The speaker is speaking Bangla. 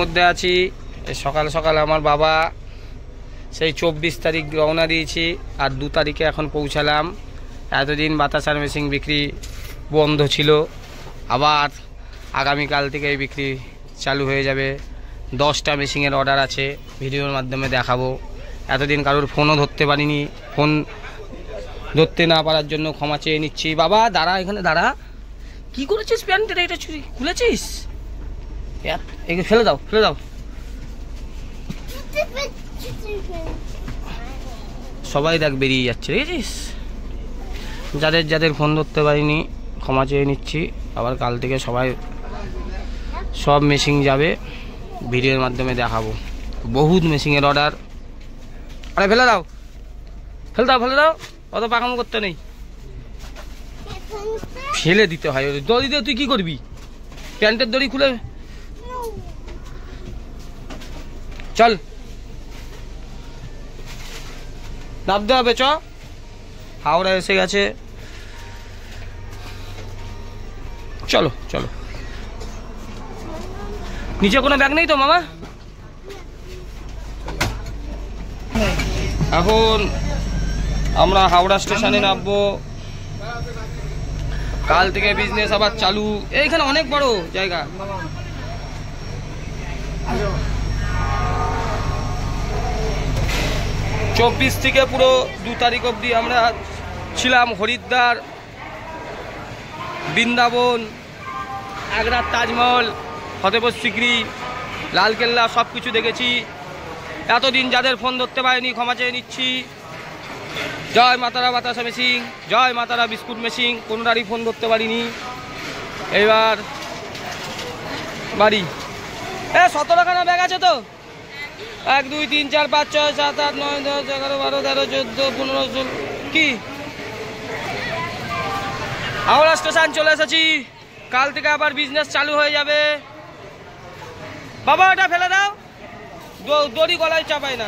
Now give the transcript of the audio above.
মধ্যে আছি। সকাল সকাল আমার বাবা সেই 24 তারিখ রওনা দিয়েছি আর 2 তারিখে এখন পৌঁছালাম। এতদিন বাতাসার মেশিন বিক্রি বন্ধ ছিল, আবার আগামীকাল থেকে এই বিক্রি চালু হয়ে যাবে। 10টা মেশিনের অর্ডার আছে, ভিডিওর মাধ্যমে দেখাবো। এতদিন কারোর ফোনও ধরতে পারিনি, ফোন ধরতে না পারার জন্য ক্ষমা চেয়ে নিচ্ছি। বাবা দাঁড়া, এখানে দাঁড়া। কি করেছিস প্যান্টের? এটা চুরি খুলেছিস? এগুলো ফেলে দাও, ফেলে দাও। সবাই দেখ বেরিয়ে যাচ্ছে, দেখেছিস? যাদের যাদের ফোন ধরতে পারিনি ক্ষমা চেয়ে নিচ্ছি। আবার কাল থেকে সব মেশিন যাবে, ভিডিওর মাধ্যমে দেখাবো। বহুত মেশিনের অর্ডার। আরে ফেলে দাও, ফেলে দাও, ফেলে দাও। অত পাকামো করতে নেই, ফেলে দিতে হয়। দড়ি দিয়ে তুই কি করবি? প্যান্টের দড়ি খুলে চল, নামতে হবে। চ, হাওড়া এসে গেছে। চলো চলো। নিচে কোনো ব্যাগ নেই তো মামা? এখন আমরা হাওড়া স্টেশনে নামবো। কাল থেকে বিজনেস আবার চালু। এইখানে অনেক বড় জায়গা। চব্বিশ থেকে পুরো 2 তারিখ অবধি আমরা ছিলাম হরিদ্বার, বৃন্দাবন, আগ্রার তাজমহল, ফতেপুর সিকরি, লালকেল্লা, সব কিছু দেখেছি। এতদিন যাদের ফোন ধরতে পারেনি ক্ষমা চেয়ে নিচ্ছি। জয় মাতারা বাতাসা মেশিন, জয় মাতারা বিস্কুট মেশিন। কোনোটারই ফোন ধরতে পারিনি। এবার বাড়ি। 17খানা ব্যাগ আছে তো? 1 2 3 4 5 6 7 8 9 10 11 12 13 14 15 16। কি হাওড়া স্টেশন চলে এসেছি। কাল থেকে আবার বিজনেস চালু হয়ে যাবে। বাবা ওটা ফেলে দাও, দড়ি গলায় চাপাই না।